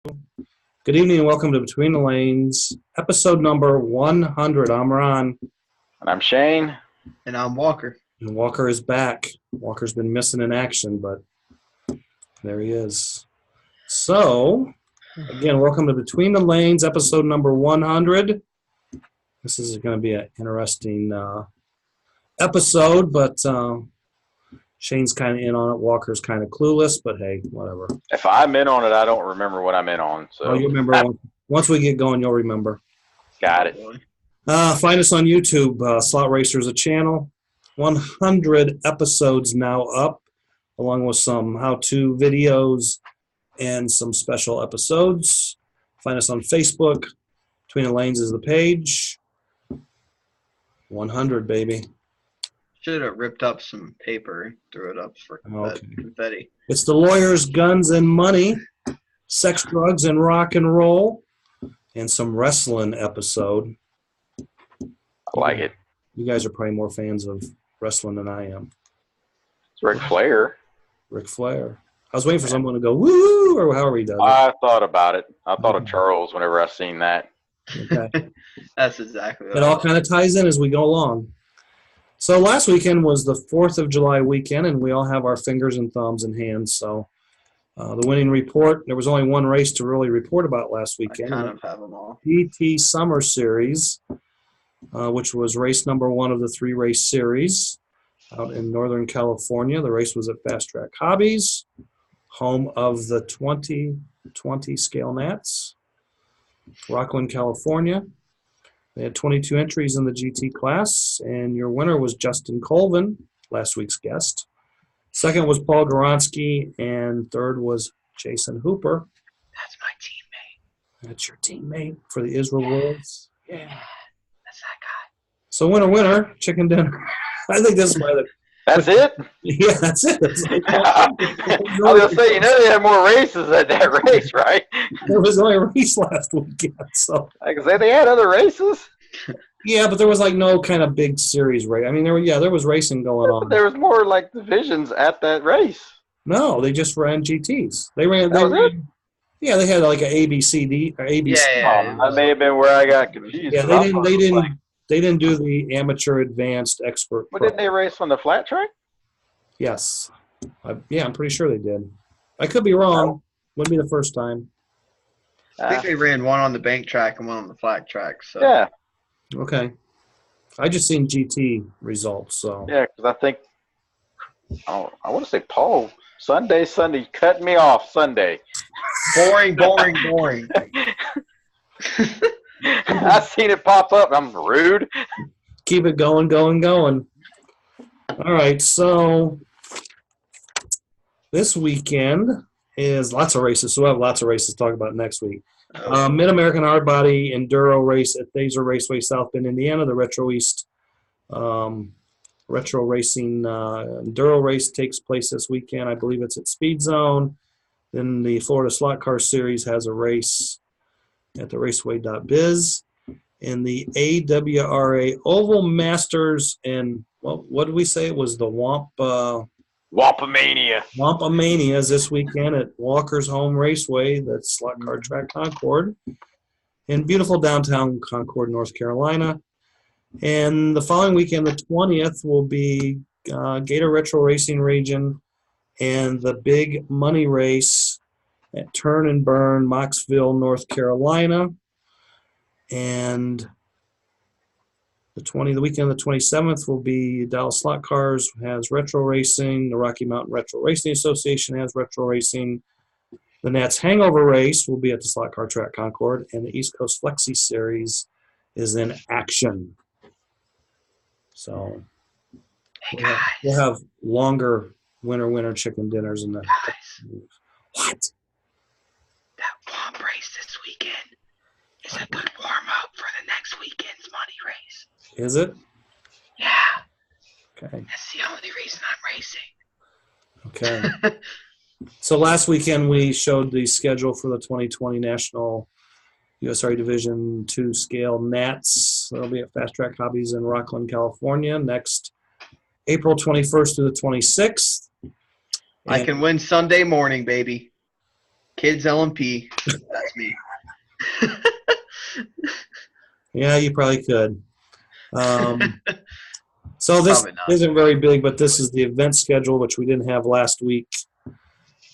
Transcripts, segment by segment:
Good evening and welcome to Between the Lanes, episode number 100. I'm Ron. And I'm Shane. And I'm Walker. And Walker is back. Walker's been missing in action, but there he is. So, again, welcome to Between the Lanes, episode number 100. This is going to be an interesting episode, but Shane's kind of in on it. Walker's kind of clueless, but hey, whatever. If I'm in on it, I don't remember what I'm in on. So Oh, you remember. Once we get going, you'll remember. Got it. Find us on YouTube. Slot Racer's a channel. 100 episodes now up, along with some how-to videos and some special episodes. Find us on Facebook. Between the Lanes is the page. 100, baby. Should have ripped up some paper and threw it up for confetti. It's the lawyers, guns, and money, sex, drugs, and rock and roll, and some wrestling episode. I like it. You guys are probably more fans of wrestling than I am. It's Ric Flair. Ric Flair. I was waiting for someone to go, woo, or however he does it. I thought about it. I thought of Charles whenever I seen that. Okay. That's exactly what It all kind of ties in as we go along. So last weekend was the 4th of July weekend, and we all have our fingers and thumbs and hands. So the winning report, there was only one race to really report about last weekend. I kind of have them all. PT Summer Series, which was race number 1 of the 3-race series out in Northern California. The race was at Fast Track Hobbies, home of the 2020 Scale Nats, Rockland, California. They had 22 entries in the GT class, and your winner was Justin Colvin, last week's guest. Second was Paul Goronsky, and third was Jason Hooper. That's my teammate. That's your teammate for the Israel Wolves. Yeah, that's that guy. So winner, chicken dinner. I think this is why That's it? yeah, that's it. I was going to say, they had more races at that race, right? There was only a race last weekend, so. I can say they had other races. Yeah, but there was like no kind of big series race. I mean, there was racing going on. There was more like divisions at that race. No, they just ran GTs. Yeah, they had like an ABCD or ABC. Yeah. That may have been where I got confused. Yeah, they didn't do the amateur advanced expert. But didn't they race on the flat track? Yes. I'm pretty sure they did. I could be wrong. Wouldn't be the first time. I think they ran one on the bank track and one on the flat track. So. Yeah. Okay. I just seen GT results, so. Yeah, because I think, I want to say Paul, Sunday, cut me off Sunday. Boring. I seen it pop up. I'm rude. Keep it going. All right, so this weekend is lots of races, so we'll have lots of races to talk about next week. Mid-American Hard Body Enduro race at Thaser Raceway, South Bend, Indiana. The Retro East Retro Racing Enduro race takes place this weekend. I believe it's at Speed Zone. Then the Florida Slot Car Series has a race at the raceway.biz. And the AWRA Oval Masters and what did we say? It was the Womp Wompamania. Wompamania is this weekend at Walker's Home Raceway, that's Slot Car Track Concord, in beautiful downtown Concord, North Carolina. And the following weekend, the 20th, will be Gator Retro Racing Region and the Big Money Race at Turn and Burn, Mocksville, North Carolina. And the weekend of the 27th will be Dallas Slot Cars has retro racing. The Rocky Mountain Retro Racing Association has retro racing. The Nats Hangover Race will be at the Slot Car Track Concord, and the East Coast Flexi Series is in action. So we'll have longer winter chicken dinners in the. What? That Womp race this weekend is a good warm-up for the next weekend's money race. Is it? Yeah. Okay. That's the only reason I'm racing. Okay. So last weekend we showed the schedule for the 2020 National USRA Division II Scale Nats. That'll be at Fast Track Hobbies in Rockland, California, next April 21st to the 26th. I can win Sunday morning, baby. Kids LMP. That's me. Yeah, you probably could. So this Probably not. isn't very big, but this is the event schedule, which we didn't have last week.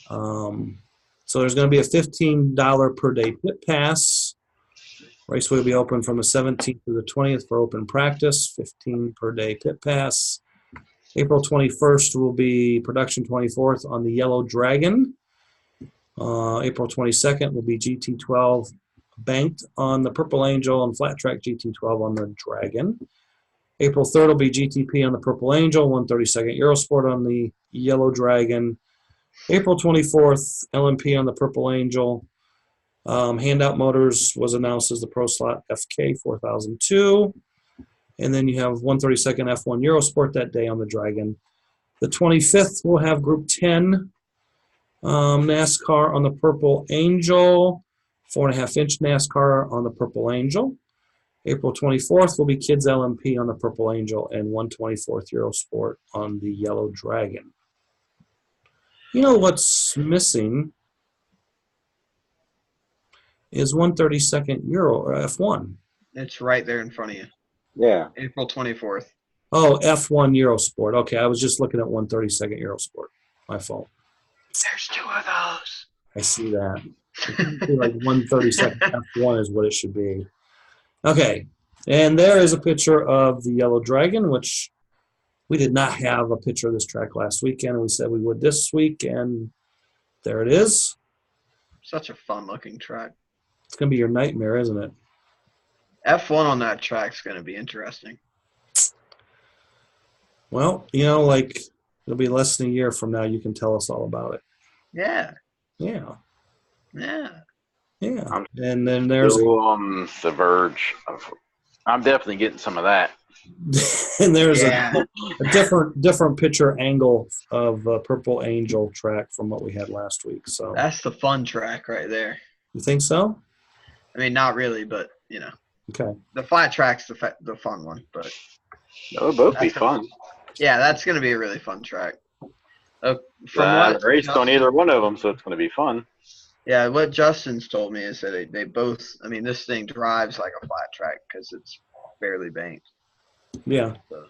So there's going to be a $15 per day pit pass. Race will be open from the 17th to the 20th for open practice, 15 per day pit pass. April 21st will be production 24th on the Yellow Dragon. April 22nd will be GT12 banked on the Purple Angel and flat track GT12 on the Dragon. April 3rd will be GTP on the Purple Angel, 132nd Eurosport on the Yellow Dragon. April 24th, LMP on the Purple Angel. Handout Motors was announced as the Pro Slot FK 4002. And then you have 132nd F1 Eurosport that day on the Dragon. The 25th, we'll have Group 10 NASCAR on the Purple Angel, 4.5-inch NASCAR on the Purple Angel. April 24th will be Kids LMP on the Purple Angel and 124th Eurosport on the Yellow Dragon. You know what's missing is 132nd Euro or F1. It's right there in front of you. Yeah. April 24th. Oh, F1 Eurosport. Okay, I was just looking at 132nd Eurosport. My fault. There's 2 of those. I see that. It should be like 132nd F1 is what it should be. Okay, and there is a picture of the Yellow Dragon, which we did not have a picture of this track last weekend. We said we would this week, and there it is. Such a fun-looking track. It's going to be your nightmare, isn't it? F1 on that track's going to be interesting. Well, you know, like it'll be less than a year from now. You can tell us all about it. Yeah. Yeah. Yeah. Yeah. And then there's Still on the verge of. I'm definitely getting some of that. and there's Yeah. a different picture angle of Purple Angel track from what we had last week. So That's the fun track right there. you think so? I mean, not really, but, you know. Okay. The flat track's the fun one, but They'll both be That's fun. yeah, that's going to be a really fun track. From I what raced on Justin- either one of them, so it's going to be fun. Yeah, what Justin's told me is that they both, I mean, this thing drives like a flat track because it's barely banked. Yeah. So,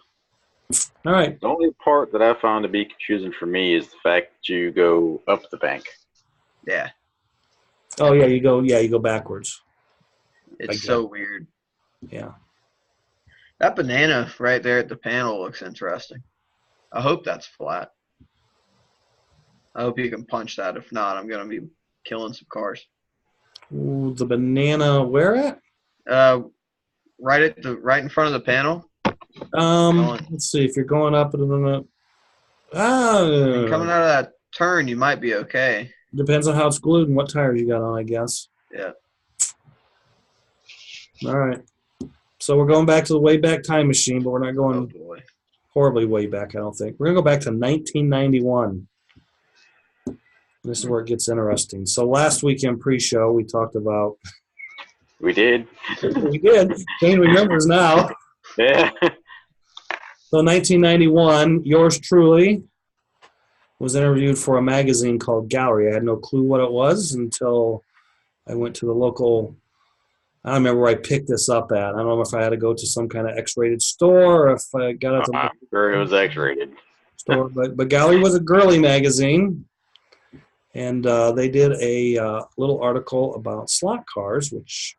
All right. The only part that I found to be confusing for me is the fact that you go up the bank. yeah, Oh yeah, you go backwards. it's get so weird. Yeah. That banana right there at the panel looks interesting. I hope that's flat. I hope you can punch that. If not, I'm going to be killing some cars. Ooh, the banana where at? Right in front of the panel. Let's see if you're going up and then Coming out of that turn, you might be okay. depends on how it's glued and what tires you got on, I guess. Yeah. All right. So we're going back to the Wayback Time Machine, but we're not Oh going boy. horribly way back, I don't think. We're going to go back to 1991. This is where it gets interesting. So last weekend pre-show, we talked about We did. we did. Shane remembers now. Yeah. So 1991, yours truly was interviewed for a magazine called Gallery. I had no clue what it was until I went to the local. I don't remember where I picked this up at. I don't know if I had to go to some kind of X-rated store or if I got it to the I'm sure it was X-rated. store. But Gallery was a girly magazine, and they did a little article about slot cars, which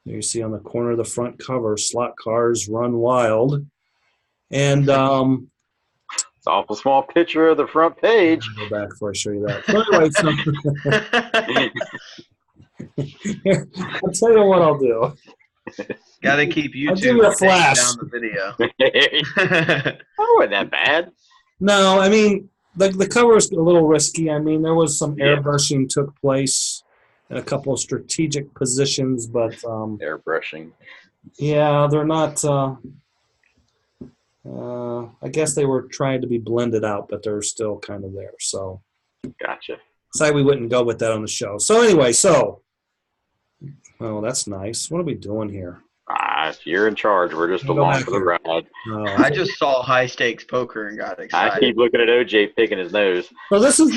you see on the corner of the front cover, slot cars run wild. And It's an awful small picture of the front page. I'll go back before I show you that. So anyway, here, I'll tell you what I'll do. Got to keep I'll give YouTube you a taking flash. down the video. That wasn't that bad. No, I mean, the cover is a little risky. I mean, there was some Yeah. airbrushing took place in a couple of strategic positions, but Airbrushing. yeah, they're not. I guess they were trying to be blended out, but they're still kind of there. So, Gotcha. sorry we wouldn't go with that on the show. So anyway, oh, that's nice. What are we doing here? You're in charge. We're just Go along back for the here. ride. I just saw high stakes poker and got I excited. keep looking at OJ picking his nose. So this is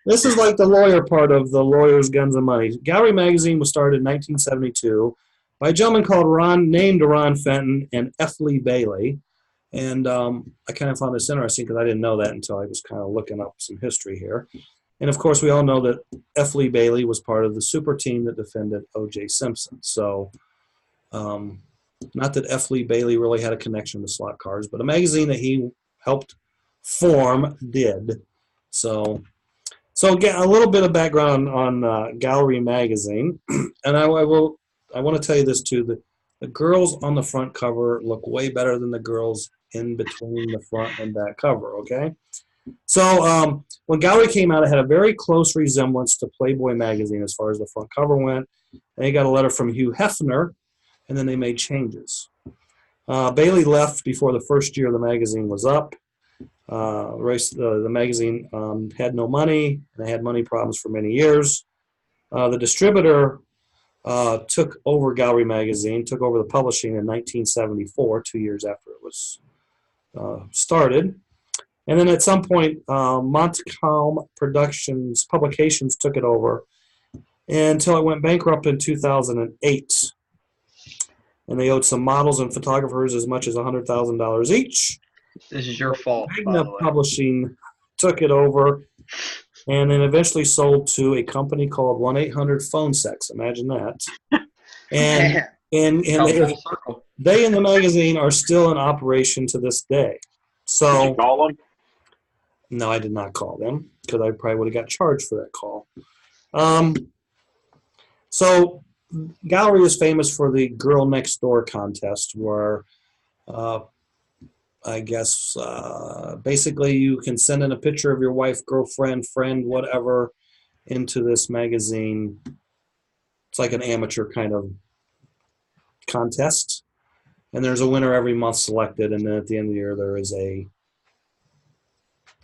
This is like the lawyer part of the Lawyers, Guns, and Money. Gallery magazine was started in 1972 by a gentleman called named Ron Fenton and F. Lee Bailey. And I kind of found this interesting because I didn't know that until I was kind of looking up some history here. And of course, we all know that F. Lee Bailey was part of the super team that defended O.J. Simpson. So, not that F. Lee Bailey really had a connection to slot cards, but a magazine that he helped form did. So get a little bit of background on Gallery magazine, and I want to tell you this too: the girls on the front cover look way better than the girls in between the front and back cover. Okay, so when Gallery came out, it had a very close resemblance to Playboy magazine as far as the front cover went. They got a letter from Hugh Hefner, and then they made changes. Bailey left before the first year of the magazine was up. The magazine had no money, and they had money problems for many years. The distributor took over Gallery magazine, took over the publishing in 1974, 2 years after it was started. And then at some point, Montcalm Publications took it over until it went bankrupt in 2008. And they owed some models and photographers as much as $100,000 each. This is your fault, by Magna the way. Publishing took it over and then eventually sold to a company called 1-800-PHONE-SEX. Imagine that. And Come full circle. they in the magazine are still in operation to this day. Did So you call them? no, I did not call them because I probably would have got charged for that call. So Gallery is famous for the Girl Next Door contest where I guess basically you can send in a picture of your wife, girlfriend, friend, whatever, into this magazine. It's like an amateur kind of contest. And there's a winner every month selected. And then at the end of the year, there is a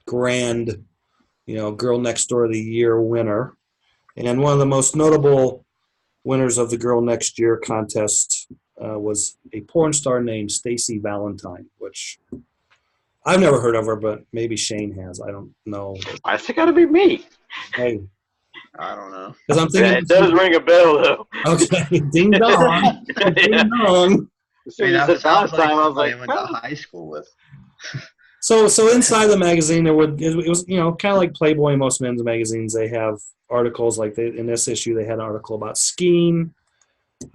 grand, Girl Next Door of the Year winner. And one of the most notable winners of the Girl Next Year contest was a porn star named Stacy Valentine, which I've never heard of her, but maybe Shane has. I don't know. I think it got to be me. Hey, I don't know. because I'm thinking. It does ring a bell, though. Okay, ding dong, ding dong. As soon as you said sounds Valentine, I was somebody like, went to well, high school with. So inside the magazine, it was kind of like Playboy and most men's magazines. They have articles like in this issue, they had an article about skiing.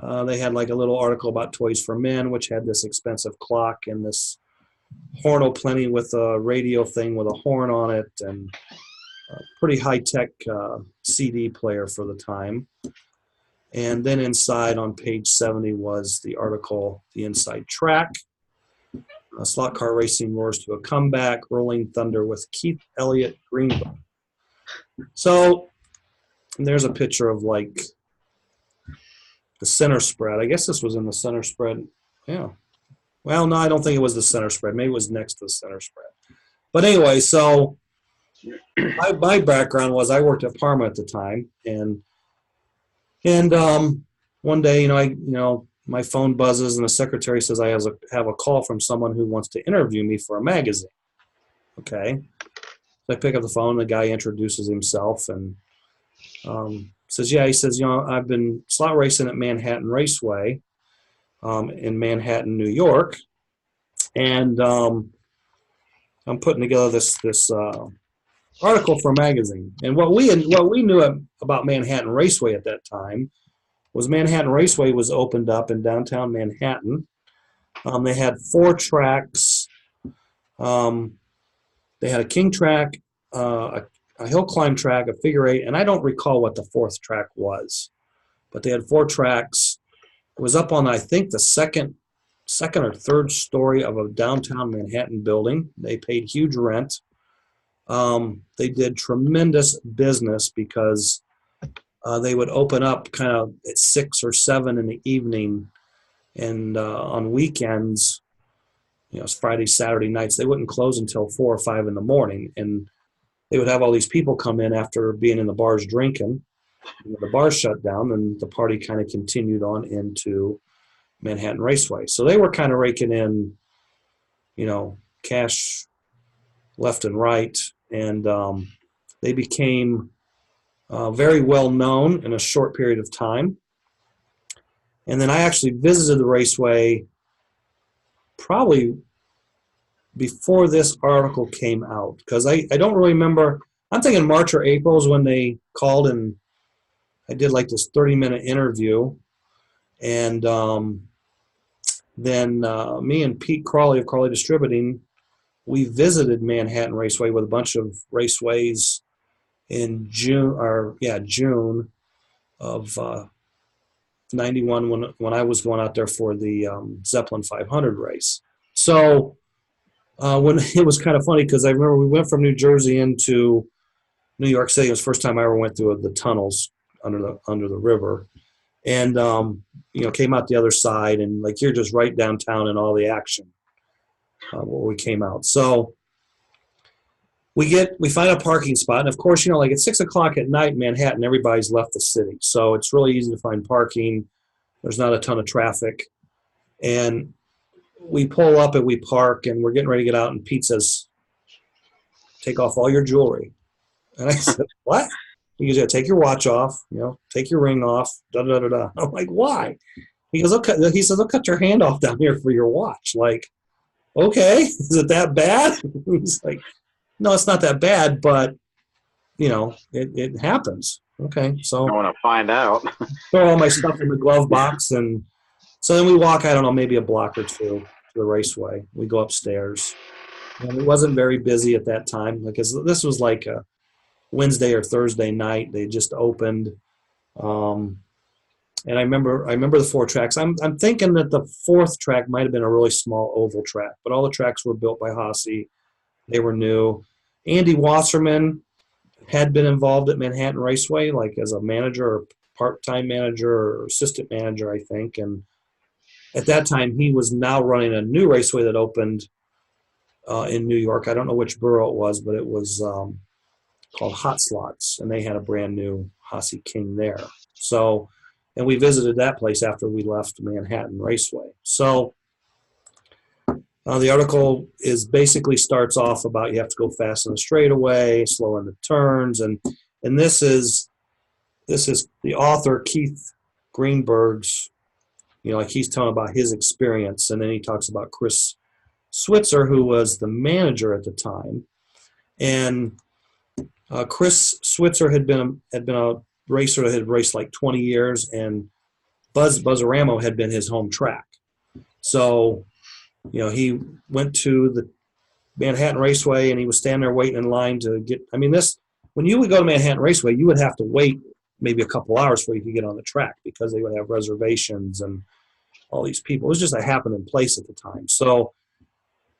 They had like a little article about toys for men, which had this expensive clock and this horn plenty with a radio thing with a horn on it and a pretty high-tech CD player for the time. And then inside on page 70 was the article, The Inside Track. Slot car racing roars to a comeback, Rolling Thunder with Keith Elliott Greenberg. So there's a picture of like the center spread. I guess this was in the center spread. Yeah. Well, no, I don't think it was the center spread. Maybe it was next to the center spread. But anyway, so my background was I worked at Parma at the time, and one day, my phone buzzes and the secretary says I have a call from someone who wants to interview me for a magazine. Okay. So I pick up the phone, the guy introduces himself and says, yeah, he says, I've been slot racing at Manhattan Raceway in Manhattan, New York, and I'm putting together this article for a magazine. And what we knew about Manhattan Raceway at that time was Manhattan Raceway was opened up in downtown Manhattan. They had 4 tracks. They had a king track, a hill climb track, a figure 8, and I don't recall what the 4th track was, but they had 4 tracks. It was up on, I think, the second or third story of a downtown Manhattan building. They paid huge rent. They did tremendous business because they would open up kind of at 6 or 7 in the evening, and on weekends, it's Friday, Saturday nights, they wouldn't close until 4 or 5 in the morning, and they would have all these people come in after being in the bars drinking. And the bars shut down, and the party kind of continued on into Manhattan Raceway. So they were kind of raking in, cash left and right, and they became very well known in a short period of time. And then I actually visited the raceway probably before this article came out, because I don't really remember. I'm thinking March or April is when they called, and I did like this 30-minute interview. And then me and Pete Crawley of Crawley Distributing, we visited Manhattan Raceway with a bunch of raceways in June of '91 when I was going out there for the Zeppelin 500 race. So when it was kind of funny, because I remember we went from New Jersey into New York City. It was the first time I ever went through the tunnels under the river, and came out the other side, and like you're just right downtown in all the action where we came out. So we find a parking spot, and of course, like at 6 o'clock at night in Manhattan, everybody's left the city, so it's really easy to find parking. There's not a ton of traffic, and we pull up and we park, and we're getting ready to get out, and Pete says, "Take off all your jewelry." And I said, "What?" He goes, "Yeah, take your watch off, take your ring off, da-da-da-da-da." I'm like, "Why?" He goes, he says, "They'll cut your hand off down here for your watch." Like, okay, is it that bad? He's like, "No, it's not that bad, but, it happens." Okay, so I want to find out. throw all my stuff in the glove box, and so then we walk, I don't know, maybe a block or two to the raceway. We go upstairs. And it wasn't very busy at that time, because this was like a Wednesday or Thursday night. They just opened, and I remember the 4 tracks. I'm thinking that the 4th track might have been a really small oval track, but all the tracks were built by Haase. They were new. Andy Wasserman had been involved at Manhattan Raceway, like as a manager or part-time manager or assistant manager, I think. And at that time, he was now running a new raceway that opened in New York. I don't know which borough it was, but it was called Hot Slots, and they had a brand new Haase King there. So, and we visited that place after we left Manhattan Raceway. So the article basically starts off about you have to go fast in the straightaway, slow in the turns, and this is the author Keith Greenberg's, like he's telling about his experience, and then he talks about Chris Switzer, who was the manager at the time, and Chris Switzer had been a racer that had raced like 20 years, and Buzzaramo had been his home track. So, he went to the Manhattan Raceway, and he was standing there waiting in line to get. I mean, when you would go to Manhattan Raceway, you would have to wait maybe a couple hours before you could get on the track, because they would have reservations and all these people. It was just a happening place at the time. So,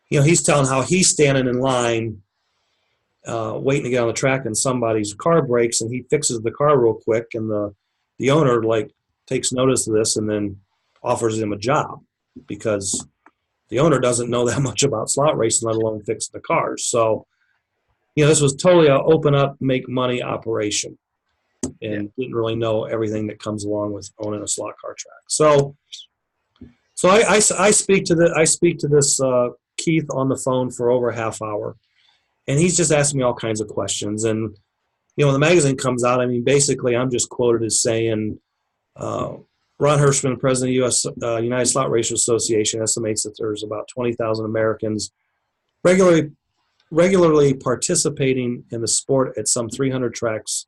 he's telling how he's standing in line waiting to get on the track, and somebody's car breaks, and he fixes the car real quick, and the owner takes notice of this and then offers him a job, because the owner doesn't know that much about slot racing, let alone fix the cars. So, this was totally an open up, make money operation, and didn't really know everything that comes along with owning a slot car track. So I speak to this Keith on the phone for over a half hour, and he's just asking me all kinds of questions. And when the magazine comes out, I mean, basically, I'm just quoted as saying, Ron Hirschman, president of the U.S. United Slot Racers Association, estimates that there's about 20,000 Americans regularly participating in the sport at some 300 tracks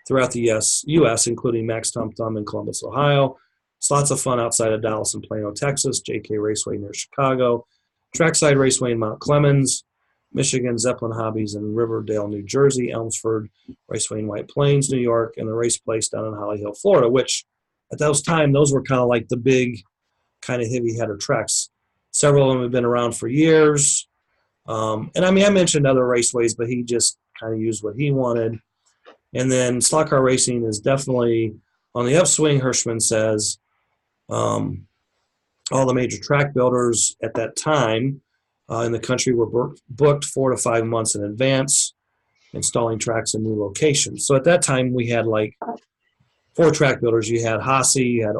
throughout the U.S., including Max Tum Tum in Columbus, Ohio. It's lots of fun outside of Dallas and Plano, Texas, JK Raceway near Chicago, Trackside Raceway in Mount Clemens, Michigan, Zeppelin Hobbies in Riverdale, New Jersey, Elmsford Raceway in White Plains, New York, and the race place down in Holly Hill, Florida, which at those times, those were kind of like the big kind of heavy header tracks. Several of them have been around for years. And I mean, I mentioned other raceways, but he just kind of used what he wanted. And then slot car racing is definitely on the upswing, Hirschman says. All the major track builders at that time in the country were booked 4 to 5 months in advance, installing tracks in new locations. So at that time, we had like 4 track builders. You had Haase, you had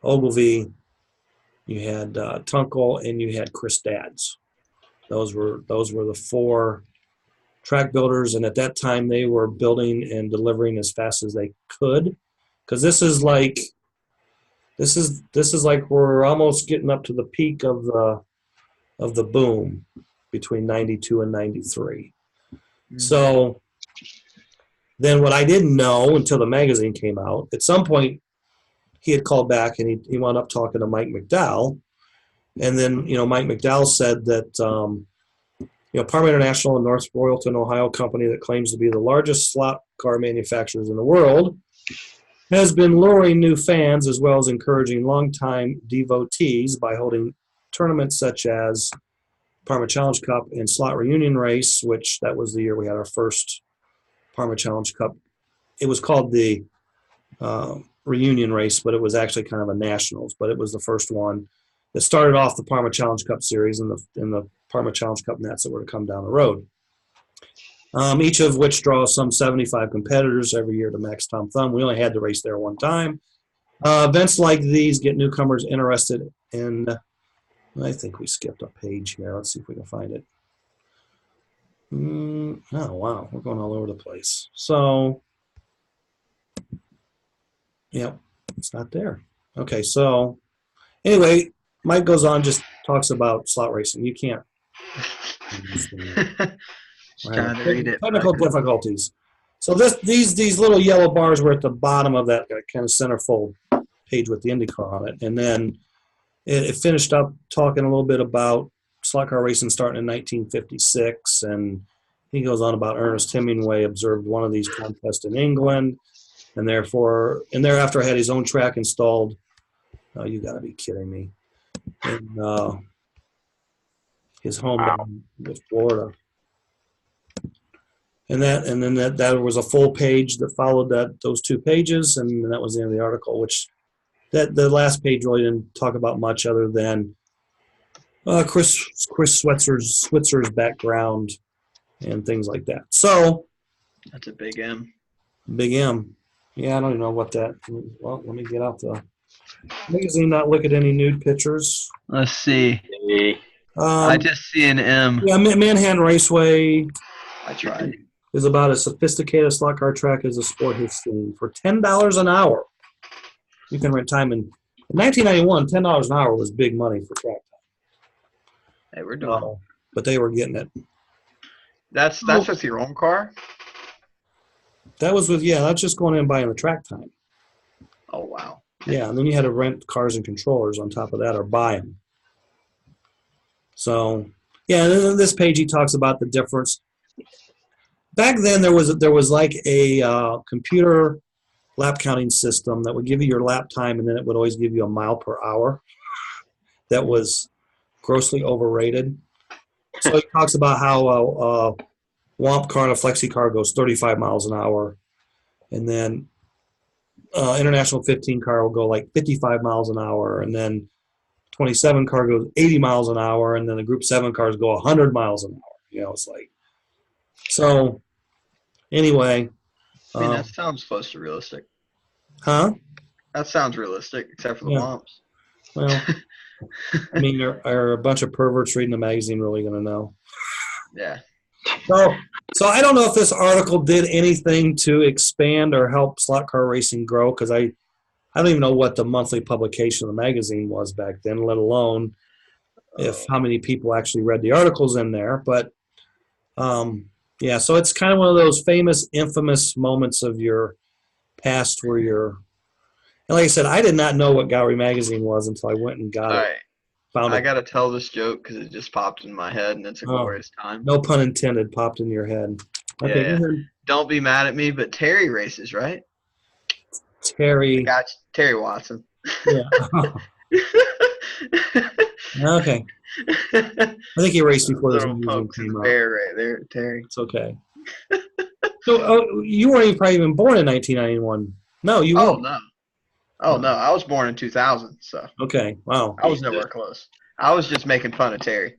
Ogilvy, you had Tunkel, and you had Chris Dadds. Those were the 4 track builders, and at that time they were building and delivering as fast as they could, because this is like we're almost getting up to the peak of the boom between 92 and 93. So then what I didn't know until the magazine came out, at some point he had called back and he wound up talking to Mike McDowell. And then, Mike McDowell said that, Parma International, a North Royalton, Ohio company that claims to be the largest slot car manufacturers in the world, has been luring new fans as well as encouraging longtime devotees by holding tournaments such as Parma Challenge Cup and Slot Reunion Race, which that was the year we had our first Parma Challenge Cup. It was called the Reunion Race, but it was actually kind of a nationals, but it was the first one that started off the Parma Challenge Cup series and the Parma Challenge Cup nets that were to come down the road. Each of which draws some 75 competitors every year to Max Tom Thumb. We only had to race there one time. Events like these get newcomers interested in, I think we skipped a page here. Let's see if we can find it. Oh, wow. We're going all over the place. So, yep, it's not there. Okay, so anyway, Mike goes on, just talks about slot racing. You can't. Trying to read it. Technical difficulties. So these little yellow bars were at the bottom of that kind of centerfold page with the IndyCar on it. And then it finished up talking a little bit about slot car racing starting in 1956. And he goes on about Ernest Hemingway observed one of these contests in England. And thereafter had his own track installed. Oh, you got to be kidding me. In his home in Florida. And then that was a full page that followed those two pages, and that was the end of the article. Which the last page really didn't talk about much other than Chris Switzer's background and things like that. So that's a big M. Big M. Yeah, I don't even know what that. Well, let me get out the magazine. Not look at any nude pictures. Let's see. I just see an M. Yeah, Manhattan Raceway. I tried. Is about as sophisticated a slot car track as a sport has seen. For $10 an hour, you can rent time. In 1991, $10 an hour was big money for track time. Hey, we're doing. But they were getting it. That's with your own car? That was that's just going in and buying the track time. Oh, wow. Yeah, and then you had to rent cars and controllers on top of that or buy them. So, yeah, and then on this page he talks about the difference. Back then there was like a computer lap counting system that would give you your lap time, and then it would always give you a mile per hour. That was grossly overrated. So he talks about how a Womp car and a Flexi car goes 35 miles an hour, and then International 15 car will go like 55 miles an hour, and then 27 car goes 80 miles an hour, and then the Group 7 cars go 100 miles an hour. It's like so. Anyway, I mean, that sounds close to realistic. Huh? That sounds realistic, except for the Womps. Well, I mean, are a bunch of perverts reading the magazine really going to know? Yeah. So I don't know if this article did anything to expand or help slot car racing grow, because I don't even know what the monthly publication of the magazine was back then, let alone how many people actually read the articles in there. But yeah, so it's kind of one of those famous, infamous moments of your past where and like I said, I did not know what Gallery Magazine was until I went and got it. Right. Found I it. got to tell this joke because it just popped in my head, and it's a glorious time. No pun intended, popped in your head. Okay, yeah. Don't be mad at me, but Terry races, right? Terry. Got Terry Watson. Yeah. Okay. I think he raced before this movie came out. Bear right there, Terry. It's okay. So you weren't probably even born in 1991. No, you weren't. No. Oh, no. I was born in 2000, so. Okay, wow. I was nowhere close. I was just making fun of Terry.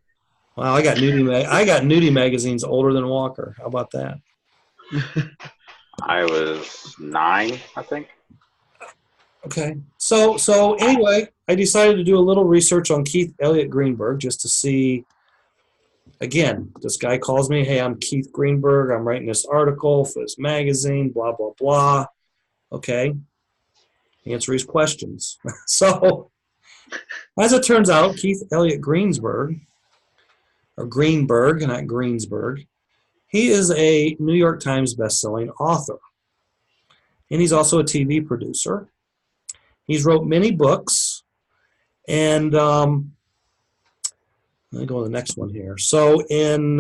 Wow, I got nudie magazines older than Walker. How about that? I was 9, I think. Okay. So anyway, I decided to do a little research on Keith Elliott Greenberg just to see again, this guy calls me, hey, I'm Keith Greenberg. I'm writing this article for this magazine, blah, blah, blah. Okay. Answer his questions. So, as it turns out, Keith Elliott Greenberg, not Greensburg, he is a New York Times bestselling author. And he's also a TV producer. He's wrote many books. And let me go to the next one here. So in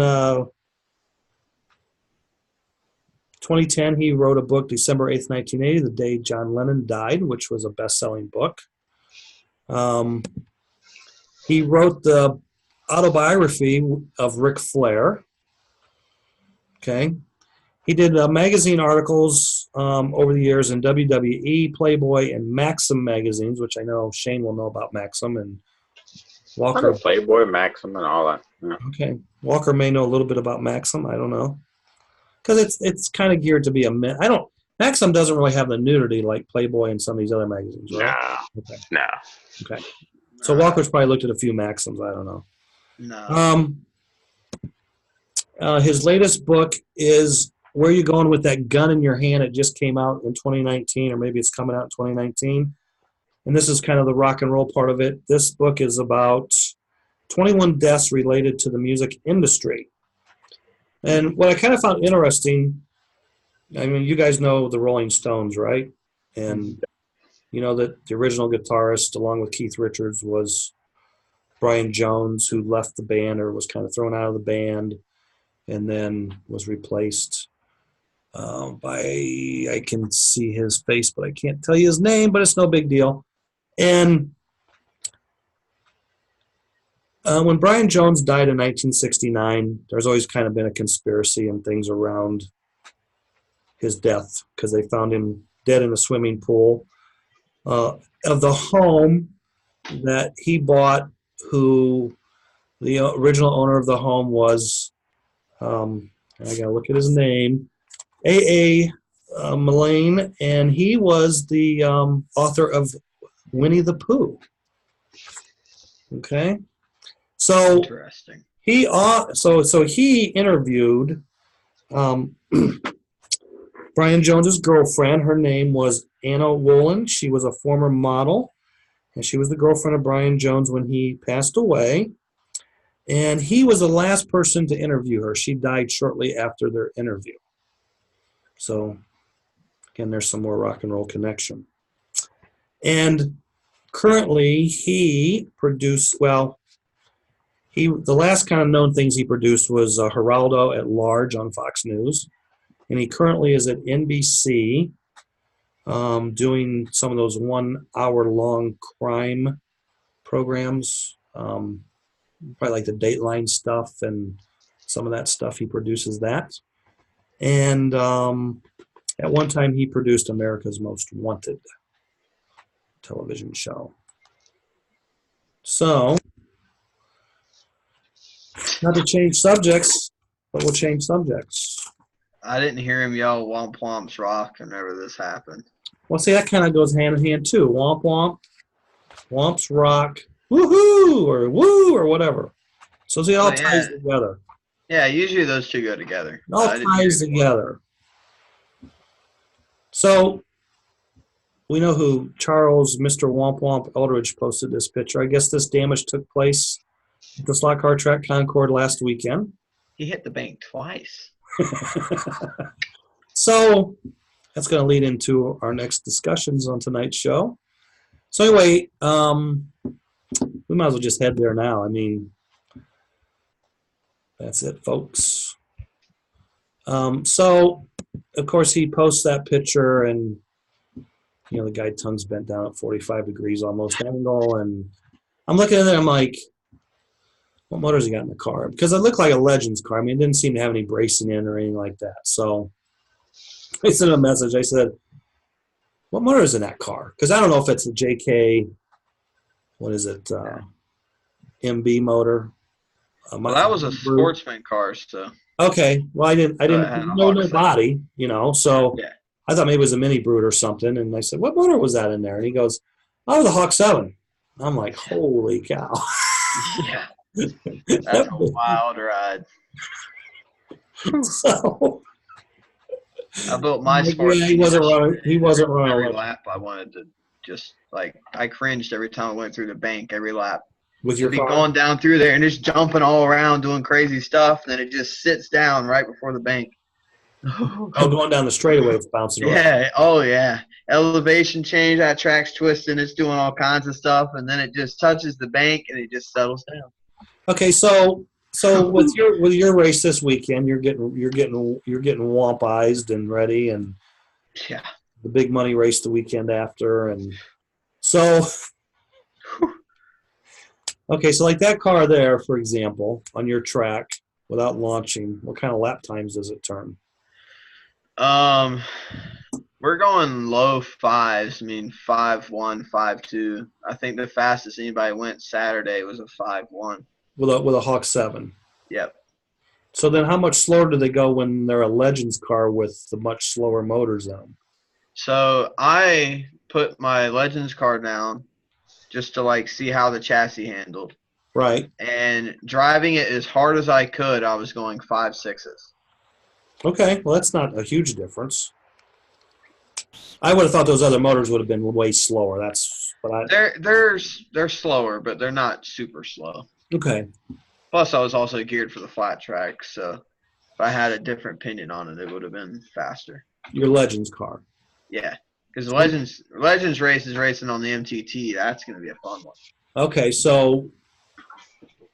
2010, he wrote a book, December 8th, 1980, the day John Lennon died, which was a best-selling book. He wrote the autobiography of Ric Flair. Okay. He did magazine articles over the years in WWE, Playboy, and Maxim magazines, which I know Shane will know about Maxim, and Walker. Playboy, Maxim, and all that. Yeah. Okay. Walker may know a little bit about Maxim. I don't know. Because it's kind of geared to be Maxim doesn't really have the nudity like Playboy and some of these other magazines, right? No. Okay. No. Okay. So Walker's probably looked at a few Maxims. I don't know. No. His latest book is Where You Going with That Gun in Your Hand. It just came out in 2019, or maybe it's coming out in 2019. And this is kind of the rock and roll part of it. This book is about 21 deaths related to the music industry. And what I kind of found interesting, I mean, you guys know the Rolling Stones, right? And you know that the original guitarist, along with Keith Richards, was Brian Jones, who left the band or was kind of thrown out of the band and then was replaced by, I can see his face, but I can't tell you his name, but it's no big deal. And when Brian Jones died in 1969, there's always kind of been a conspiracy and things around his death because they found him dead in a swimming pool of the home that he bought, who the original owner of the home was, I got to look at his name, A.A. Mullane, and he was the author of Winnie the Pooh. Okay? So Interesting. he interviewed Brian Jones's girlfriend. Her name was Anna Wolin. She was a former model, and she was the girlfriend of Brian Jones when he passed away. And he was the last person to interview her. She died shortly after their interview. So, again, there's some more rock and roll connection. And currently, he produced, the last kind of known things he produced was Geraldo at Large on Fox News. And he currently is at NBC doing some of those 1 hour long crime programs, probably like the Dateline stuff and some of that stuff. He produces that. And at one time he produced America's Most Wanted television show. So, not to change subjects, but we'll change subjects. I didn't hear him yell "Womp Womp's Rock" whenever this happened. Well, see, that kind of goes hand in hand too. Womp Womp, Womp's Rock, woohoo, or woo, or whatever. So see, it all ties together. Yeah, usually those two go together. It all ties together. So we know who Charles, Mr. Womp Womp Eldridge posted this picture. I guess this damage took place at the slot car track Concord last weekend. He hit the bank twice. So that's going to lead into our next discussions on tonight's show. So anyway, we might as well just head there now. I mean, that's it, folks. So, of course, he posts that picture, and you know the guy tongue's bent down at 45 degrees almost angle, and I'm looking at it. I'm like, what motor's he got in the car? Because it looked like a Legends car. I mean, it didn't seem to have any bracing in or anything like that. So I sent a message. I said, what motor is in that car? Because I don't know if it's a JK, what is it, MB motor. Well, that was a sportsman car, so. Okay. Well, I didn't know no body, you know, so Yeah. I thought maybe it was a mini brute or something. And I said, what motor was that in there? And he goes, oh, the Hawk 7. I'm like, holy cow. Yeah. That's a wild ride. So, I built my yeah, sports he team wasn't this year, running. He and wasn't running. every Like, lap I wanted to just like I cringed every time I went through the bank every lap. with It'd your be car. going down through there and just jumping all around doing crazy stuff, and then it just sits down right before the bank. Oh, going down the straightaway, it's bouncing around. Yeah, oh yeah. Elevation change, that track's twisting, it's doing all kinds of stuff, and then it just touches the bank and it just settles down. Okay, so with your race this weekend, you're getting womp-ized and ready, and Yeah. the big money race the weekend after, and so okay, so like that car there, for example, on your track without launching, what kind of lap times does it turn? We're going low fives. I mean 5.1, 5.2. I think the fastest anybody went Saturday was a 5.1. With a Hawk 7. Yep. So then how much slower do they go when they're a Legends car with the much slower motors in them? So I put my Legends car down just to like see how the chassis handled. Right. And driving it as hard as I could, I was going 5.6s. Okay, well that's not a huge difference. I would have thought those other motors would have been way slower. They're slower, but they're not super slow. Okay. Plus, I was also geared for the flat track, so if I had a different opinion on it, it would have been faster. Your Legends car. Yeah, because Legends race is racing on the MTT. That's going to be a fun one. Okay, so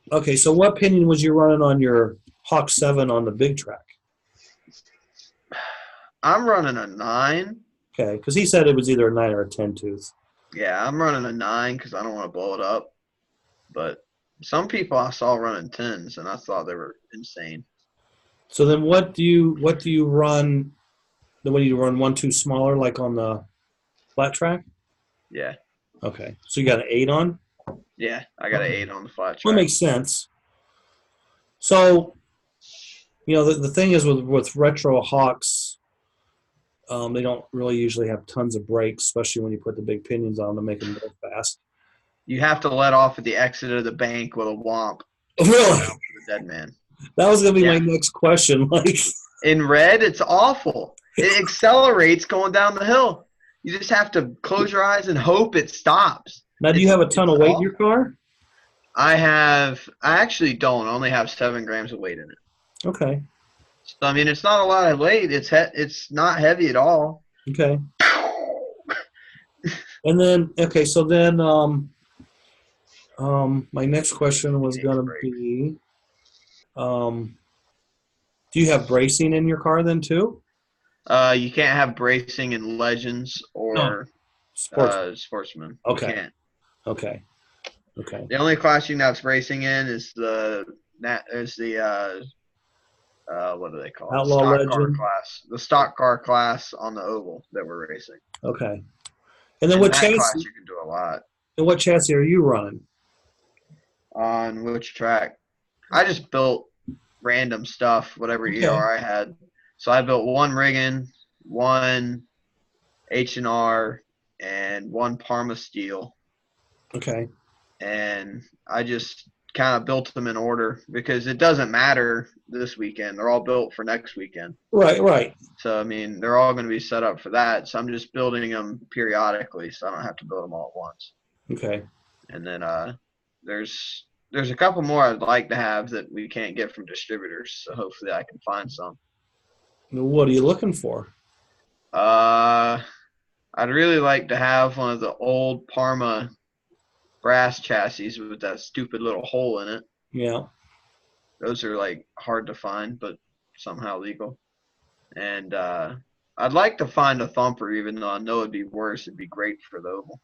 what opinion was you running on your Hawk 7 on the big track? I'm running a 9. Okay, because he said it was either a 9 or a 10 tooth. Yeah, I'm running a 9 because I don't want to blow it up. But some people I saw running 10s, and I thought they were insane. So then what do you run? Then when you run 1 2 smaller, like on the flat track? Yeah. Okay, so you got an 8 on? Yeah, I got an 8 on the flat track. Well, that makes sense. So, the thing is with retro Hawks, they don't really usually have tons of brakes, especially when you put the big pinions on to make them go fast. You have to let off at the exit of the bank with a womp. Really? For the dead man. That was going to be my next question. Like in red, it's awful. It accelerates going down the hill. You just have to close your eyes and hope it stops. Now, do you have a ton of weight in your car? I actually don't. I only have 7 grams of weight in it. Okay. So, I mean, it's not a lot of weight. It's not heavy at all. Okay. And then, okay, so then my next question was going to be, do you have bracing in your car then too? You can't have bracing in Legends or Sportsman. Okay. You can't. Okay. Okay. The only class you can have bracing in is the what do they call it? Outlaw Stock Legend. car class. The stock car class on the oval that we're racing. Okay. And then in what that chassis? class you can do a lot. And what chassis are you running? On which track? I just built random stuff, whatever ER I had. So I built 1 Riggin, 1 H&R, and 1 Parma steel. Okay. And I just kind of built them in order because it doesn't matter this weekend. They're all built for next weekend. Right. So, I mean, they're all going to be set up for that. So I'm just building them periodically so I don't have to build them all at once. Okay. And then there's a couple more I'd like to have that we can't get from distributors. So hopefully I can find some. What are you looking for? I'd really like to have one of the old Parma brass chassis with that stupid little hole in it. Yeah. Those are like hard to find, but somehow legal. And I'd like to find a thumper, even though I know it'd be worse. It'd be great for the oval.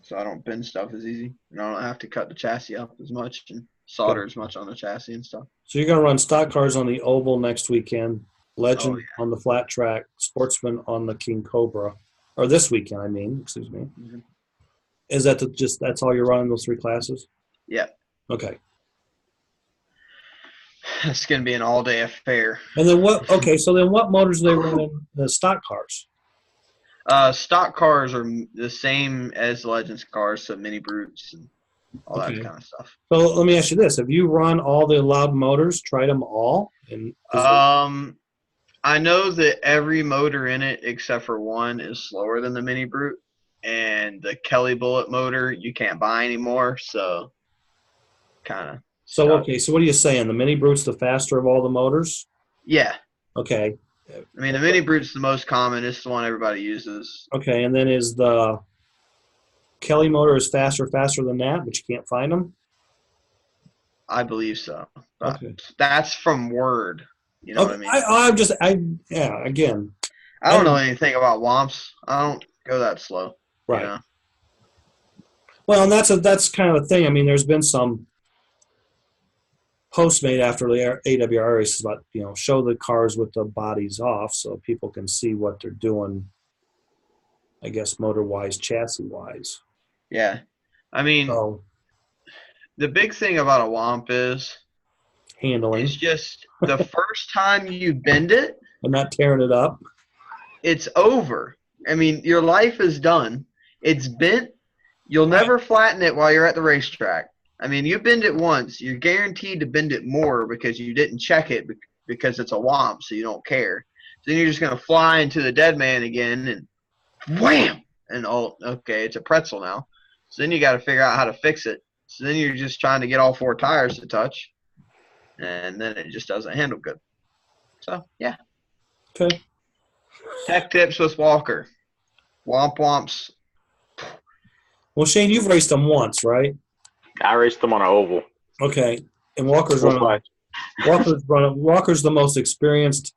So I don't bend stuff as easy. And I don't have to cut the chassis up as much and solder as much on the chassis and stuff. So you're going to run stock cars on the oval next weekend, Legend on the flat track, Sportsman on the King Cobra. Or this weekend, I mean. Excuse me. Mm-hmm. Is that that's all you're running, those 3 classes? Yeah. Okay. It's going to be an all-day affair. And then what motors are they running the stock cars? Stock cars are the same as Legends cars, so mini brutes. And all that Okay. kind of stuff. So let me ask you this: have you run all the allowed motors? Tried them all? And I know that every motor in it except for one is slower than the Mini Brute, and the Kelly Bullet motor you can't buy anymore, so kind of. so okay. So what are you saying? The Mini Brute's the faster of all the motors? Yeah, Okay. I mean the Mini Brute's the most common. It's the one everybody uses. Okay, and then is the Kelly motor is faster than that, but you can't find them? I believe so. But Okay. that's from word. You know what Okay. I mean? Yeah, again, I don't know anything about Womps. I don't go that slow. right. You know? Well, and that's kind of the thing. I mean, there's been some posts made after the AWR races about, show the cars with the bodies off so people can see what they're doing, I guess, motor-wise, chassis-wise. Yeah. I mean, So, the big thing about a Womp is handling it's just the first time you bend it, and not tearing it up. it's over. I mean, your life is done. It's bent. You'll never flatten it while you're at the racetrack. I mean, you bend it once, you're guaranteed to bend it more because you didn't check it because it's a Womp, so you don't care. So then you're just going to fly into the dead man again and wham! And oh, okay, it's a pretzel now. So then you got to figure out how to fix it. So then you're just trying to get all four tires to touch, and then it just doesn't handle good. So, yeah. Okay. Tech tips with Walker. Womp Womps. Well, Shane, you've raced them once, right? I raced them on an oval. Okay. And Walker's Full flat. Walker's the most experienced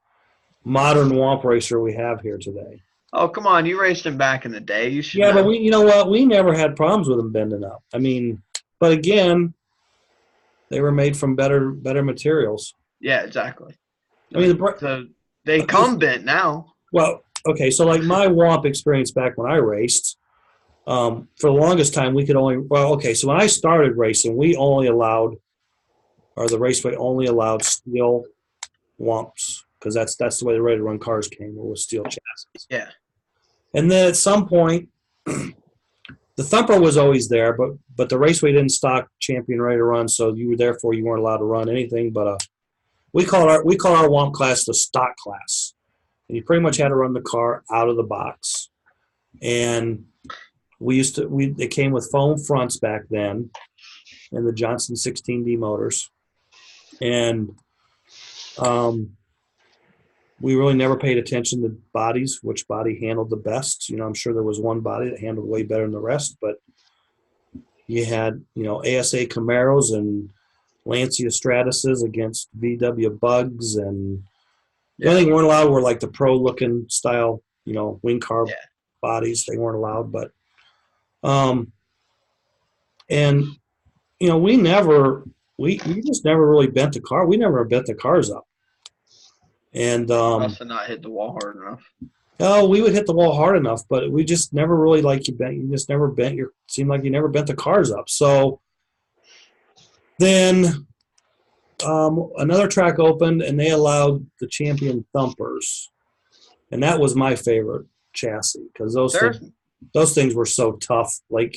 modern Womp racer we have here today. Oh, come on. You raced him back in the day. You should Yeah, know. but you know what? We never had problems with them bending up. I mean, but again, they were made from better materials. Yeah, exactly. I mean, So they come bent now. well, okay, so like my Womp experience back when I raced, for the longest time we could only so when I started racing, we only allowed, or the raceway only allowed steel Womps because that's the way the ready to run cars came, with steel chassis. Yeah. And then at some point, the thumper was always there, but the raceway didn't stock champion ready to run, so you weren't allowed to run anything but we call our Womp class the stock class, and you pretty much had to run the car out of the box. And it came with foam fronts back then, and the Johnson 16D motors, and we really never paid attention to bodies, which body handled the best. I'm sure there was one body that handled way better than the rest, but you had, ASA Camaros and Lancia Stratuses against VW Bugs, and the only thing weren't allowed were like the pro-looking style, wing carb bodies. They weren't allowed, but and we just never really bent the car. We never bent the cars up. And Must have not hit the wall hard enough. No, we would hit the wall hard enough, but we just never really you just never bent seemed like you never bent the cars up. So then another track opened and they allowed the Champion Thumpers. And that was my favorite chassis because those things were so tough. Like,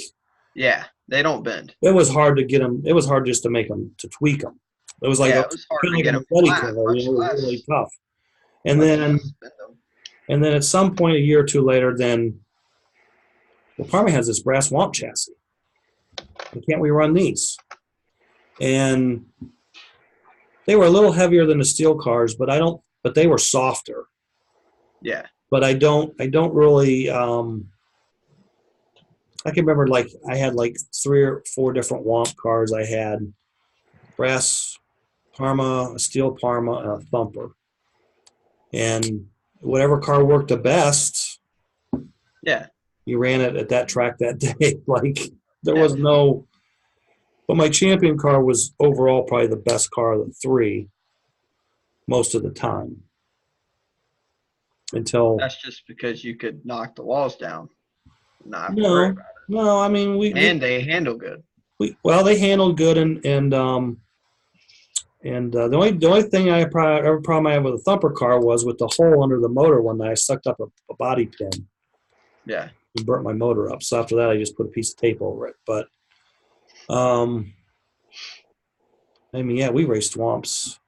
yeah, they don't bend. It was hard to get them. It was hard just to make them, to tweak them. It was like it was hard to get them flat, it was really tough. And then at some point a year or two later, Parma has this brass Womp chassis. And can't we run these? And they were a little heavier than the steel cars, but they were softer. Yeah. But I don't really I can remember I had 3 or 4 different Womp cars. I had brass Parma, a steel Parma, and a thumper. And whatever car worked the best, you ran it at that track that day. There was no, but my champion car was overall probably the best car of the 3 most of the time. That's just because you could knock the walls down. No, I mean they handle good. They handled good, and the only thing every problem I had with a thumper car was with the hole under the motor when I sucked up a body pin. Yeah. And burnt my motor up. So after that, I just put a piece of tape over it. But I mean, yeah, we raced Womps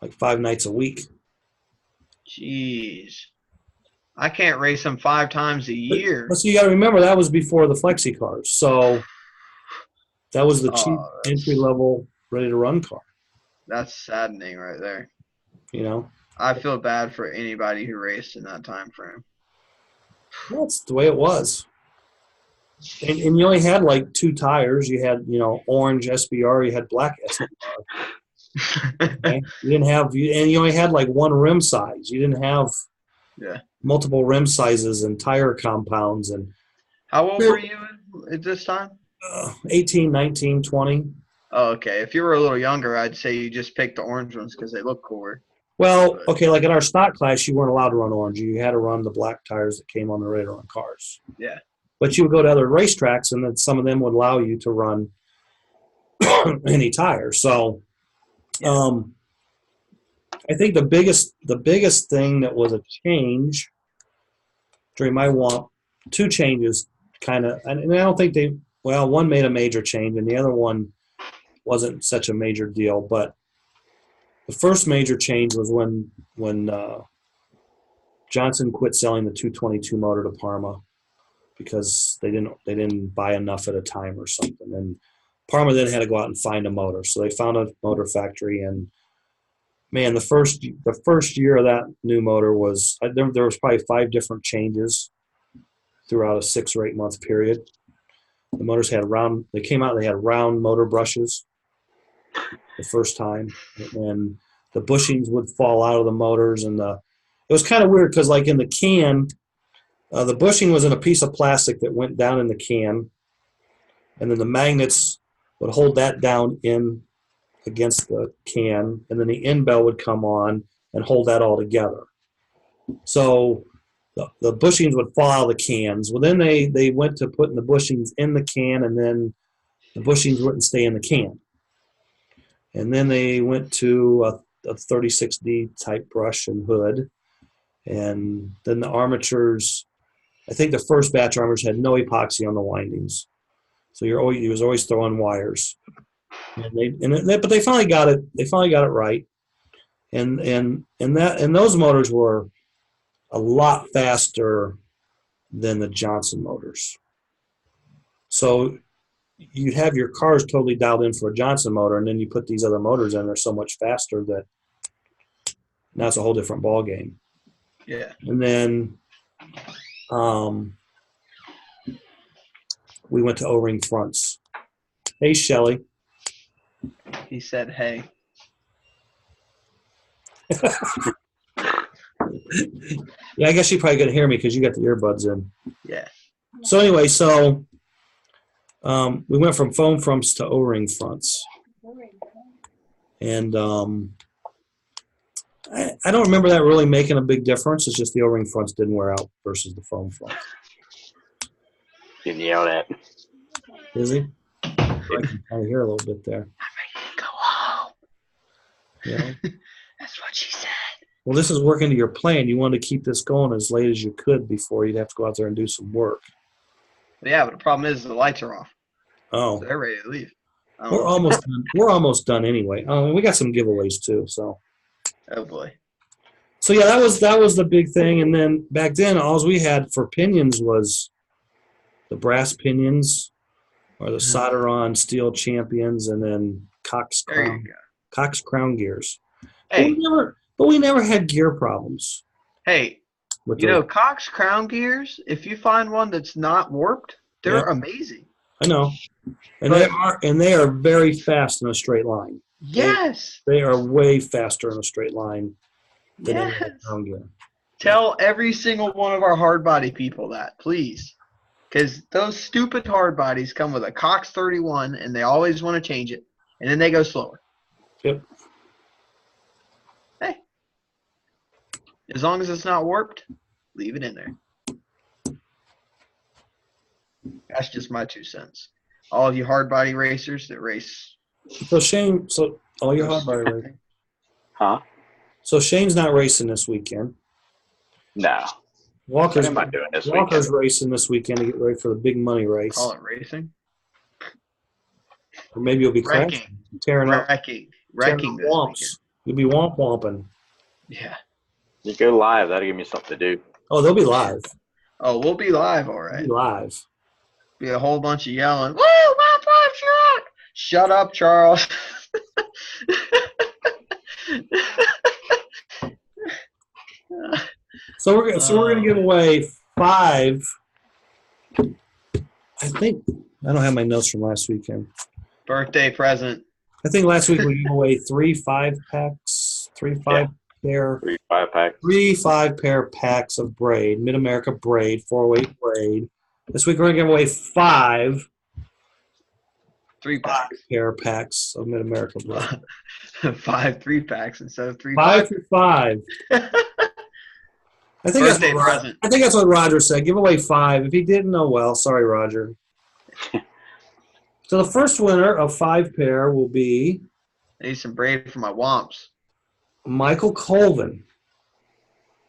like 5 nights a week. Jeez. I can't race them 5 times a year. But so you got to remember that was before the flexi cars. So that was the cheap Oh, entry level ready to run car. that's saddening right there. You know, I feel bad for anybody who raced in that time frame. that's the way it was. And you only had like 2 tires. You had, orange SBR. You had black SBR. Okay? You didn't have, and you only had like 1 rim size. You didn't have Yeah. multiple rim sizes and tire compounds. And How old were you at this time? 18, 19, 20. Oh, okay. If you were a little younger, I'd say you just picked the orange ones because they look cooler. Well, okay, like in our stock class, you weren't allowed to run orange. You had to run the black tires that came on the radar on cars. Yeah. But you would go to other racetracks, and then some of them would allow you to run any tire. So, I think the biggest thing that was a change during my Womp, 2 changes, kind of, and I don't think one made a major change, and the other one wasn't such a major deal, but the first major change was when Johnson quit selling the 222 motor to Parma because they didn't buy enough at a time or something, and Parma then had to go out and find a motor. So they found a motor factory, and man, the first year of that new motor was there was probably 5 different changes throughout a 6 or 8 month period. The motors had they came out, they had round motor brushes the first time, and the bushings would fall out of the motors, and it was kind of weird because like in the can, the bushing was in a piece of plastic that went down in the can, and then the magnets would hold that down in against the can, and then the end bell would come on and hold that all together. So the bushings would fall out of the cans. Well, then they went to putting the bushings in the can, and then the bushings wouldn't stay in the can. And then they went to a 36D type brush and hood. And then the armatures, I think the first batch armatures had no epoxy on the windings. So he was always throwing wires. But they finally got it. They finally got it right. And those motors were a lot faster than the Johnson motors. So you'd have your cars totally dialed in for a Johnson motor, and then you put these other motors in, they're so much faster that now it's a whole different ball game. Yeah. And then we went to O-ring fronts. Hey, Shelly. He said, hey. Yeah, I guess you probably couldn't hear me because you got the earbuds in. Yeah. So anyway, we went from foam fronts to O-ring fronts. And I don't remember that really making a big difference. It's just the O-ring fronts didn't wear out versus the foam fronts. Getting yelled at. Is he? I can kind of hear a little bit there. I'm ready to go home. Yeah. That's what she said. Well, this is working to your plan. You wanted to keep this going as late as you could before you'd have to go out there and do some work. Yeah, but the problem is the lights are off. Oh. So they're ready to leave. We're almost done. We're almost done anyway. We got some giveaways too. So. Oh boy. So yeah, that was the big thing. And then back then, all we had for pinions was the brass pinions, or the solder-on steel champions, and then Cox crown gears. Hey. But we never had gear problems. Hey, Cox crown gears, if you find one that's not warped, they're amazing. I know. And they are very fast in a straight line. Yes. They are way faster in a straight line than yes. any crown gear. Tell every single one of our hard body people that, please. Because those stupid hard bodies come with a Cox 31 and they always want to change it. And then they go slower. Yep. Hey. As long as it's not warped, leave it in there. That's just my 2 cents. All of you hard body racers that race. So Shane, all your hard body racing. Huh? So Shane's not racing this weekend. No. Walker's not doing this Walker's weekend. racing this weekend to get ready for the big money race. Call it racing? Or maybe you'll be crashing, tearing up wrecking tearing this up weekend. womps. You'll be womping. Yeah. You go live. That'll give me something to do. Oh, they'll be live. Oh, we'll be live, all They'll right. be live. Be a whole bunch of yelling. Woo, Womp Womp Shark! Shut up, Charles. So we're gonna give away 5. I think I don't have my notes from last weekend. Birthday present. I think last week we gave away 3 5-packs, 3 5-pair 3 5-pack. 3 5-pair packs of braid, Mid America braid, 408 braid. This week we're gonna give away 5 3-packs. 5-pair packs of Mid America braid. 5 3-packs instead of 3 5 for 5. I think Birthday present. I think that's what Roger said. Give away 5. If he didn't, oh well. Sorry, Roger. So the first winner of 5-pair will be I need some braid for my womps. Michael Colvin.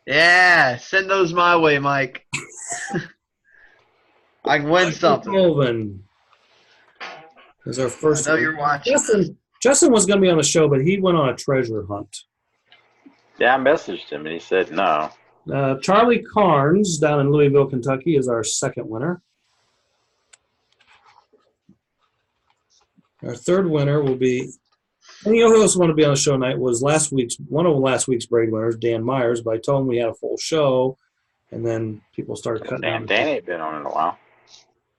Yeah, send those my way, Mike. I can win something. Colvin is our first. I know you're watching. Justin was going to be on the show, but he went on a treasure hunt. Yeah, I messaged him and he said no. Charlie Carnes down in Louisville, Kentucky, is our second winner. Our third winner will be, and you know who else wanted to be on the show tonight was one of last week's braid winners, Dan Myers. But I told him we had a full show, and then people started cutting down. Dan ain't been on in a while.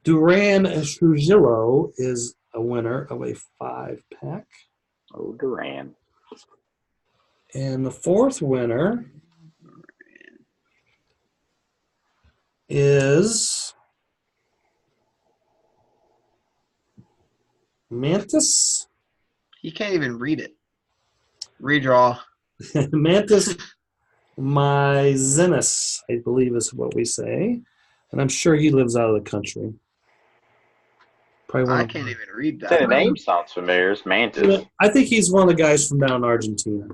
Duran Trujillo is a winner of a 5-pack. Oh, Duran. And the fourth winner is Mantis. He can't even read it. Redraw. Mantis Myzenis, I believe is what we say. And I'm sure he lives out of the country. Probably I can't even read The that. name sounds familiar. It's Mantis. I think he's one of the guys from down in Argentina.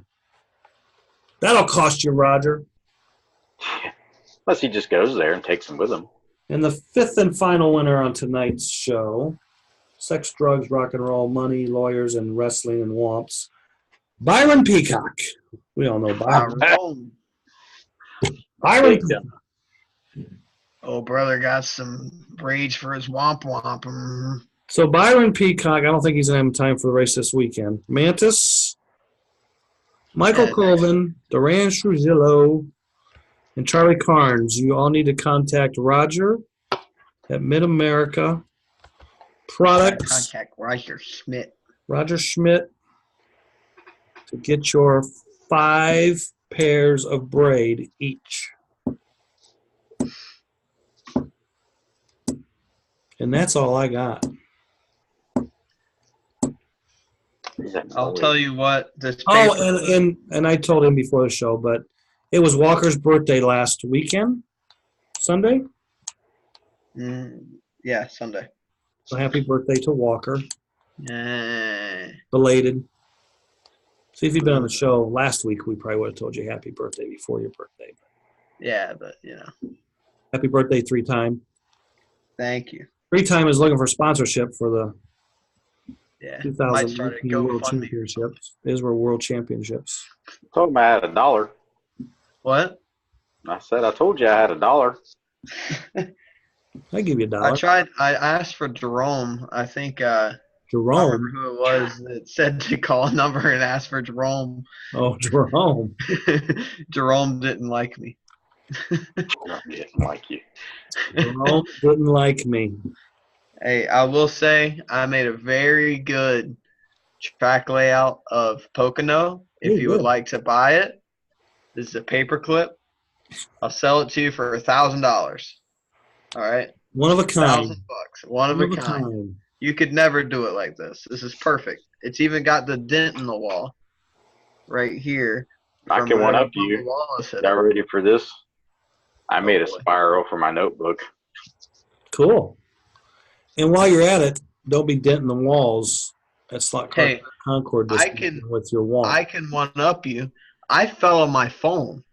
That'll cost you, Roger. Unless he just goes there and takes them with him. And the fifth and final winner on tonight's show, Sex, Drugs, Rock and Roll, Money, Lawyers, and Wrestling and Womps, Byron Peacock. We all know Byron. Byron Peacock. Oh, brother got some braids for his womp womp. So Byron Peacock, I don't think he's going to have time for the race this weekend. Mantis, Michael Colvin, Duran Trujillo, and Charlie Carnes. You all need to contact Roger at Mid-America Products. Contact Roger Schmidt. Roger Schmidt to get your 5 pairs of braid each. And that's all I got. I'll tell you what. This And I told him before the show, but it was Walker's birthday last weekend, Sunday. Yeah, Sunday. So happy birthday to Walker. Uh, Belated. See, if you'd been on the show last week, we probably would have told you happy birthday before your birthday. yeah, but you know. Happy birthday 3-time. Thank you. 3-time is looking for sponsorship for the Yeah. 2018 World Championships. Israel World Championships. Told him I had $1. What? I said, I told you I had $1. I give you $1. I asked for Jerome. I think I don't Jerome. remember who it was that said to call a number and ask for Jerome. Oh, Jerome. Jerome didn't like me. I didn't like you. Jerome didn't like me. Hey, I will say I made a very good track layout of Pocono. If you would like to buy it, this is a paper clip. I'll sell it to you for $1,000. All right. One of a kind. $1,000. One of a kind. You could never do it like this. This is perfect. It's even got the dent in the wall right here. I can one up you. Y'all ready for this? I made a spiral for my notebook. Cool. And while you're at it, don't be denting the walls at Slot Concord with your wall. I can one up you. I fell on my phone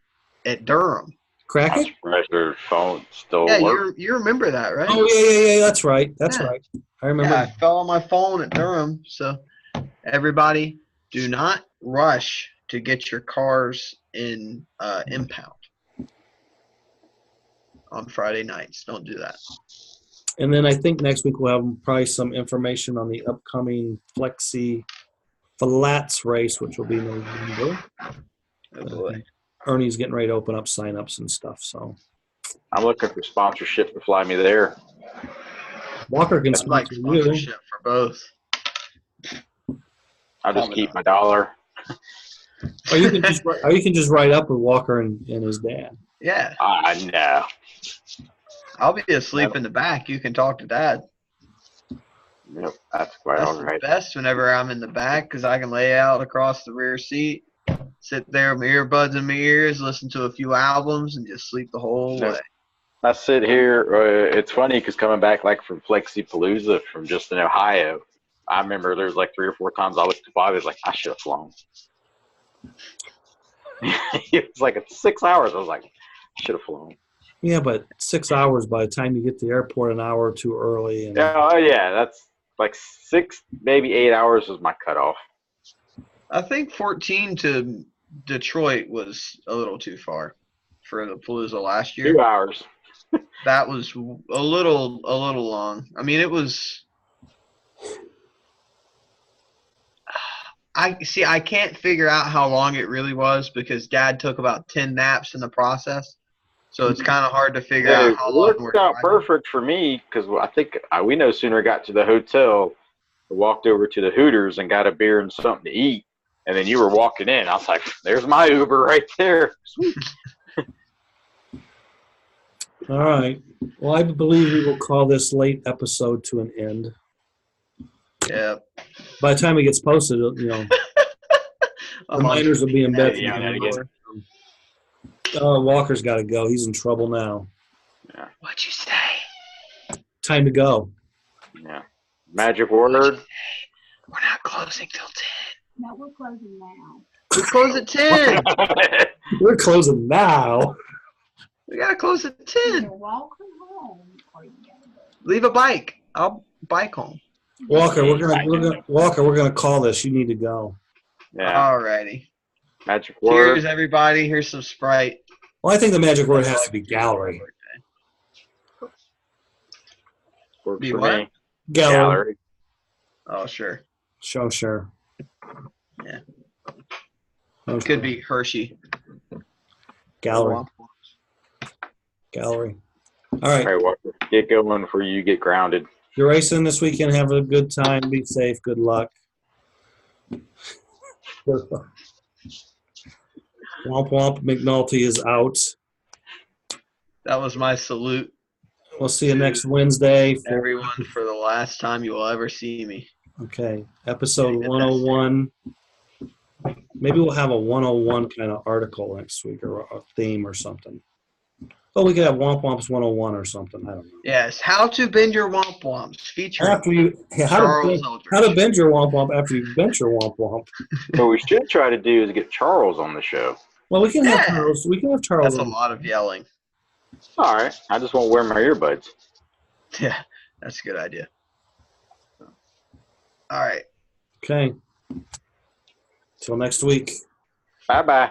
at Durham. Crack My it? suppressor phone still Yeah, works. you remember that, right? Oh, yeah. That's right. That's Yeah. right. I remember. Yeah, I fell on my phone at Durham. So everybody, do not rush to get your cars in impound on Friday nights. Don't do that. And then I think next week we'll have probably some information on the upcoming Flexi Flats race, which will be November. Oh boy. Ernie's getting ready to open up signups and stuff. So I'm looking for sponsorship to fly me there. Walker can I'd like sponsor you. sponsorship for both. I'll just Probably keep not. my dollar. Or you can just ride up with Walker and his dad. Yeah, No. I'll be asleep in the back. You can talk to Dad. Yep, that's quite That's all the right. best whenever I'm in the back because I can lay out across the rear seat, sit there with my earbuds in my ears, listen to a few albums, and just sleep the whole Yep. way. I sit here. It's funny because coming back like from Flexi Palooza from just in Ohio, I remember there's like 3 or 4 times I looked at Bobby. I was like, I should have flown. It was like 6 hours. I was like, I should have flown. Yeah, but 6 hours by the time you get to the airport, an hour too early. And Yeah, that's like 6, maybe 8 hours was my cutoff. I think 14 to Detroit was a little too far for the Palooza last year. 2 hours. That was a little long. I mean, it was. I can't figure out how long it really was because Dad took about 10 naps in the process. So it's kind of hard to figure out It how long we're worked out driving. perfect for me because I think we no sooner got to the hotel, I walked over to the Hooters and got a beer and something to eat, and then you were walking in. I was like, "There's my Uber right there." Sweet. all right. Well, I believe we will call this late episode to an end. Yeah. By the time it gets posted, the miners will be in bed. Yeah, that again. Walker's got to go. He's in trouble now. Yeah. What'd you say? Time to go. Yeah. Magic word. We're not closing till 10. No, we're closing now. We close at 10. We're closing now. We gotta close at 10. Either walk home or you gotta go. Leave a bike. I'll bike home. Walker, we're gonna call this. You need to go. Yeah. Alrighty. Magic word. Cheers, everybody. Here's some Sprite. Well, I think the magic word has to be gallery. Works Be for what? me. Gallery. Oh, sure. Sure. Yeah. Okay. Could be Hershey. Gallery. All right. All right, Walker. Get going before you get grounded. You're racing this weekend. Have a good time. Be safe. Good luck. Womp McNulty is out. That was my salute, We'll see you next Wednesday. everyone, for the last time you will ever see me. Okay. Episode 101. Maybe we'll have a 101 kind of article next week or a theme or something. Oh, we could have Womp's 101 or something. I don't know. Yes, how to bend your womps featuring Charles Eldridge. How to bend your Womp after you bent your Womp. What we should try to do is get Charles on the show. Well, we can have Yeah. Charles. We can have Charles. That's a lot of yelling. All right. I just won't wear my earbuds. Yeah, that's a good idea. All right. Okay. Till next week. Bye-bye.